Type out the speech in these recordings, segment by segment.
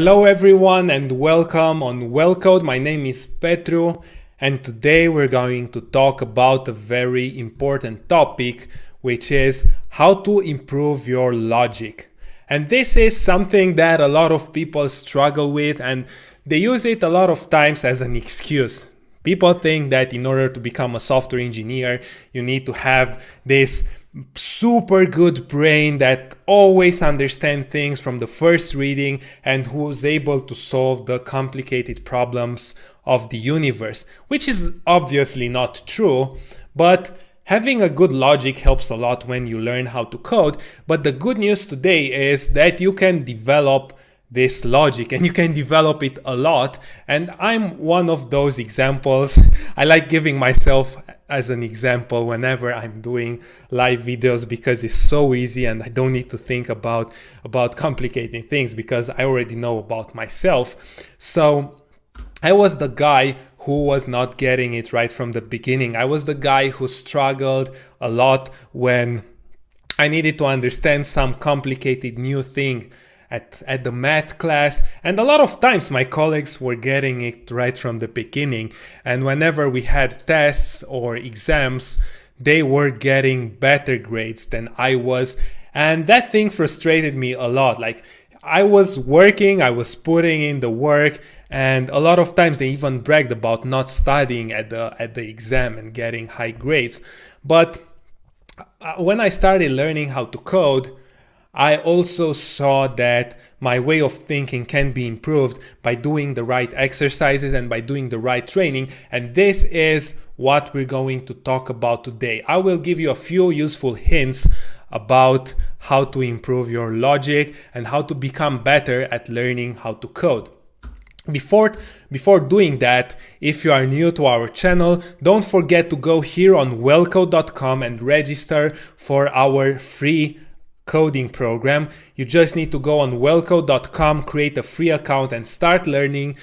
Hello everyone and welcome on Wellcode. My name is Petru and today we're going to talk about a very important topic, which is how to improve your logic. And this is something that a lot of people struggle with and they use it a lot of times as an excuse. People think that in order to become a software engineer, you need to have this super good brain that always understands things from the first reading and who's able to solve the complicated problems of the universe, which is obviously not true, but having a good logic helps a lot when you learn how to code. But the good news today is that you can develop this logic and you can develop it a lot, and I'm one of those examples. I like giving myself as an example whenever I'm doing live videos because it's so easy and I don't need to think about complicating things because I already know about myself. So I was the guy who was not getting it right from the beginning. I was the guy who struggled a lot when I needed to understand some complicated new thing at the math class, and a lot of times my colleagues were getting it right from the beginning, and whenever we had tests or exams, they were getting better grades than I was, and that thing frustrated me a lot. Like, I was working, I was putting in the work, and a lot of times they even bragged about not studying at the exam and getting high grades. But when I started learning how to code, I also saw that my way of thinking can be improved by doing the right exercises and by doing the right training. And this is what we're going to talk about today. I will give you a few useful hints about how to improve your logic and how to become better at learning how to code. Before doing that, if you are new to our channel, don't forget to go here on wellcode.com and register for our free coding program. You just need to go on wellcode.com, create a free account and start learning,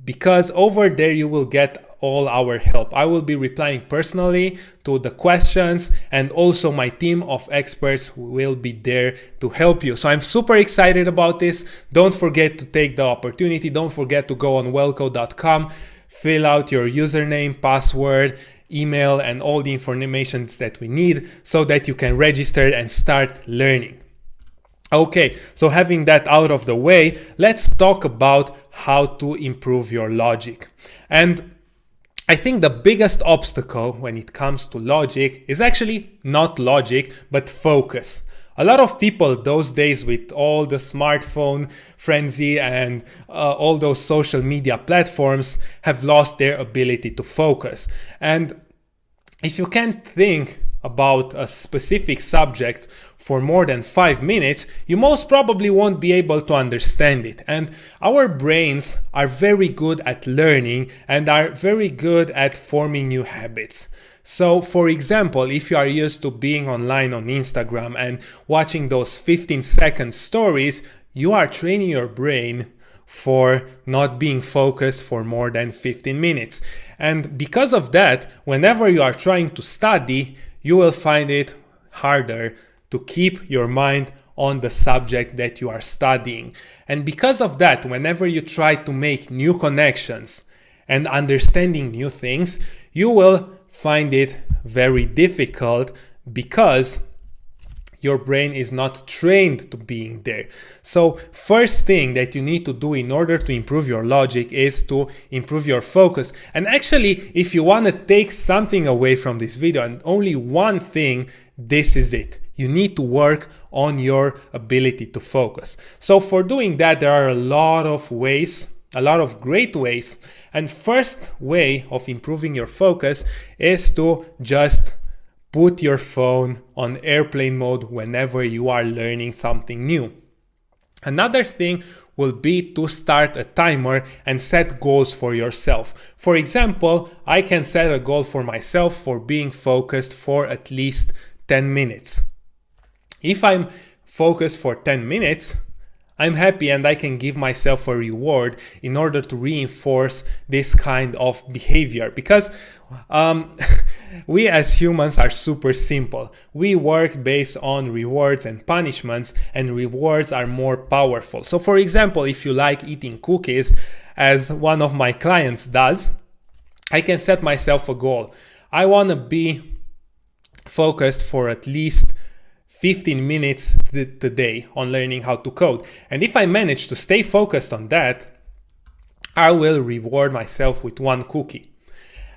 because over there you will get all our help. I will be replying personally to the questions, and also my team of experts will be there to help you. So I'm super excited about this. Don't forget to take the opportunity. Don't forget to go on wellcode.com, fill out your username, password, email, and all the information that we need so that you can register and start learning. Okay, so having that out of the way, let's talk about how to improve your logic. And I think the biggest obstacle when it comes to logic is actually not logic, but focus. A lot of people those days, with all the smartphone frenzy and all those social media platforms, have lost their ability to focus. And if you can't think about a specific subject for more than 5 minutes, you most probably won't be able to understand it. And our brains are very good at learning and are very good at forming new habits. So, for example, if you are used to being online on Instagram and watching those 15-second stories, you are training your brain for not being focused for more than 15 minutes. And because of that, whenever you are trying to study, you will find it harder to keep your mind on the subject that you are studying. And because of that, whenever you try to make new connections and understanding new things, you will find it very difficult because your brain is not trained to being there. So first thing that you need to do in order to improve your logic is to improve your focus. And actually, if you want to take something away from this video, and only one thing, this is it. You need to work on your ability to focus. So for doing that, there are a lot of ways, a lot of great ways. And first way of improving your focus is to just put your phone on airplane mode whenever you are learning something new. Another thing will be to start a timer and set goals for yourself. For example, I can set a goal for myself for being focused for at least 10 minutes. If I'm focused for 10 minutes, I'm happy and I can give myself a reward in order to reinforce this kind of behavior, because we as humans are super simple. We work based on rewards and punishments, and rewards are more powerful. So for example, if you like eating cookies, as one of my clients does, I can set myself a goal. I want to be focused for at least 15 minutes today on learning how to code. And if I manage to stay focused on that, I will reward myself with one cookie.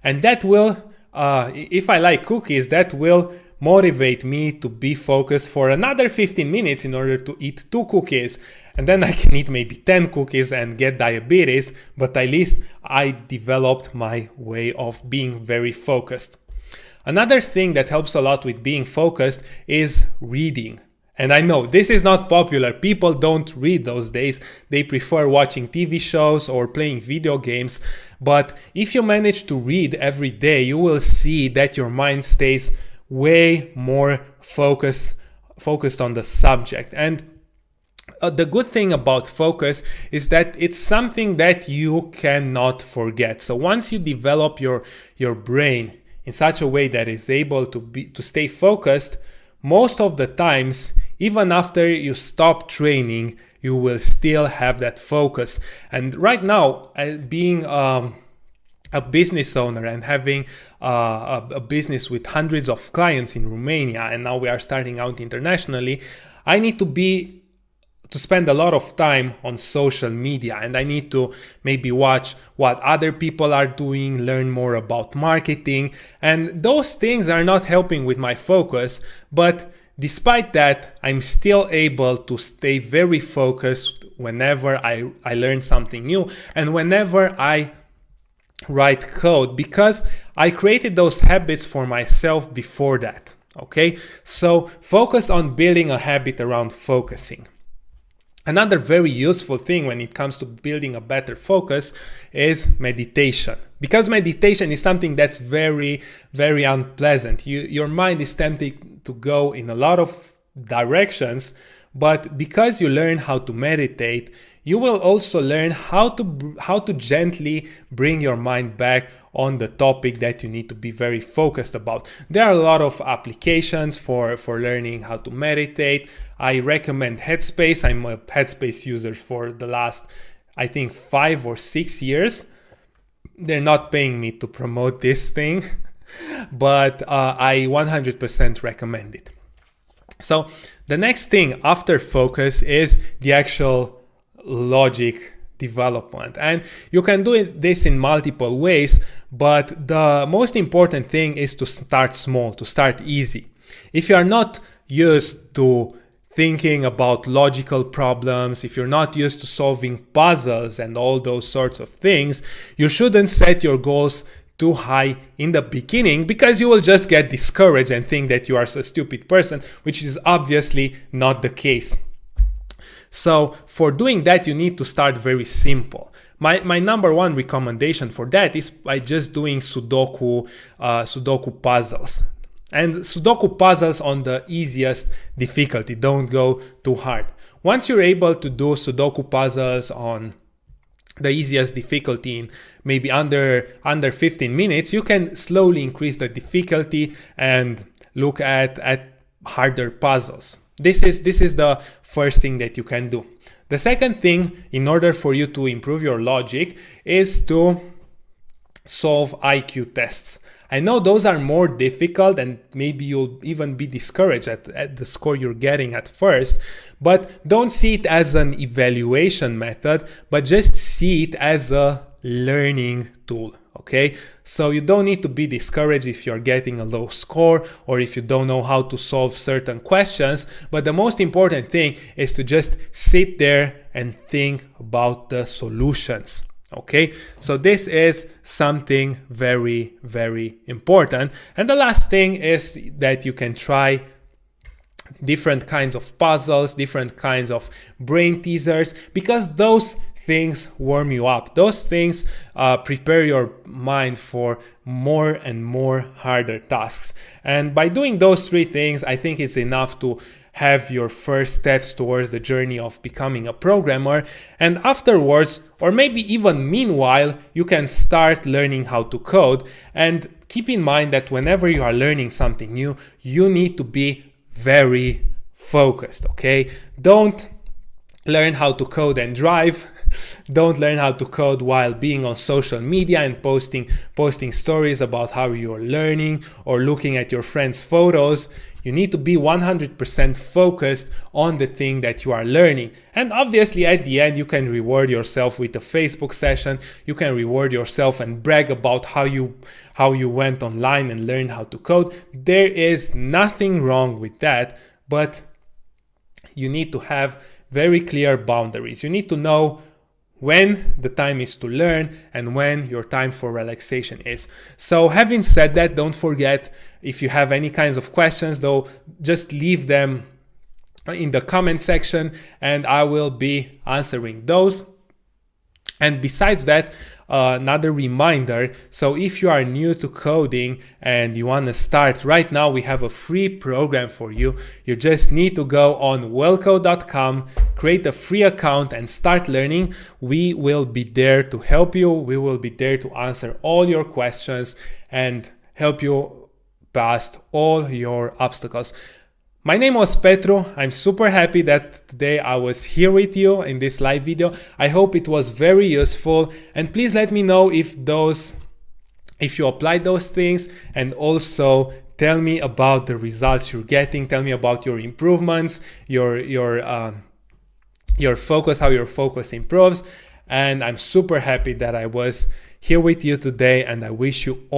And that will, if I like cookies, that will motivate me to be focused for another 15 minutes in order to eat 2 cookies. And then I can eat maybe 10 cookies and get diabetes, but at least I developed my way of being very focused. Another thing that helps a lot with being focused is reading. And I know this is not popular. People don't read those days. They prefer watching TV shows or playing video games. But if you manage to read every day, you will see that your mind stays way more focused on the subject. And the good thing about focus is that it's something that you cannot forget. So once you develop your brain in such a way that is able to stay focused, most of the times, even after you stop training, you will still have that focus. And right now, being a business owner and having a business with hundreds of clients in Romania, and now we are starting out internationally, I need to spend a lot of time on social media, and I need to maybe watch what other people are doing, learn more about marketing, and those things are not helping with my focus. But despite that, I'm still able to stay very focused whenever I learn something new and whenever I write code, because I created those habits for myself before that. Okay, so focus on building a habit around focusing. Another very useful thing when it comes to building a better focus is meditation. Because meditation is something that's very, very unpleasant. Your mind is tempted to go in a lot of directions, but because you learn how to meditate, you will also learn how to gently bring your mind back on the topic that you need to be very focused about. There are a lot of applications for learning how to meditate. I recommend Headspace. I'm a Headspace user for the last, I think, 5 or 6 years. They're not paying me to promote this thing, but I 100% recommend it. So the next thing after focus is the actual logic development, and you can do this in multiple ways, but the most important thing is to start small, to start easy. If you are not used to thinking about logical problems, if you're not used to solving puzzles and all those sorts of things, you shouldn't set your goals too high in the beginning, because you will just get discouraged and think that you are a stupid person, which is obviously not the case. So for doing that, you need to start very simple. My number one recommendation for that is by just doing Sudoku puzzles. And Sudoku puzzles on the easiest difficulty. Don't go too hard. Once you're able to do Sudoku puzzles on the easiest difficulty in maybe under 15 minutes, you can slowly increase the difficulty and look at harder puzzles. This is the first thing that you can do. The second thing, in order for you to improve your logic, is to solve IQ tests. I know those are more difficult and maybe you'll even be discouraged at the score you're getting at first, but don't see it as an evaluation method, but just see it as a learning tool. Okay, so you don't need to be discouraged if you're getting a low score or if you don't know how to solve certain questions, but the most important thing is to just sit there and think about the solutions. Okay, so this is something very, very important. And the last thing is that you can try different kinds of puzzles, different kinds of brain teasers, because those things warm you up. Those things prepare your mind for more and more harder tasks. And by doing those 3 things, I think it's enough to have your first steps towards the journey of becoming a programmer. And afterwards, or maybe even meanwhile, you can start learning how to code. And keep in mind that whenever you are learning something new, you need to be very focused, okay? Don't learn how to code and drive. Don't learn how to code while being on social media and posting stories about how you're learning or looking at your friends' photos. You need to be 100% focused on the thing that you are learning. And obviously at the end, you can reward yourself with a Facebook session. You can reward yourself and brag about how you went online and learned how to code. There is nothing wrong with that, but you need to have very clear boundaries. You need to know when the time is to learn and when your time for relaxation is. So having said that, don't forget, if you have any kinds of questions, though, just leave them in the comment section and I will be answering those. And besides that, another reminder, so if you are new to coding and you want to start right now, we have a free program for you. You just need to go on wellcode.com, create a free account and start learning. We will be there to help you. We will be there to answer all your questions and help you past all your obstacles. My name was Petru. I'm super happy that today I was here with you in this live video. I hope it was very useful, and please let me know if you applied those things, and also tell me about the results you're getting. Tell me about your improvements, your focus, how your focus improves. And I'm super happy that I was here with you today, and I wish you all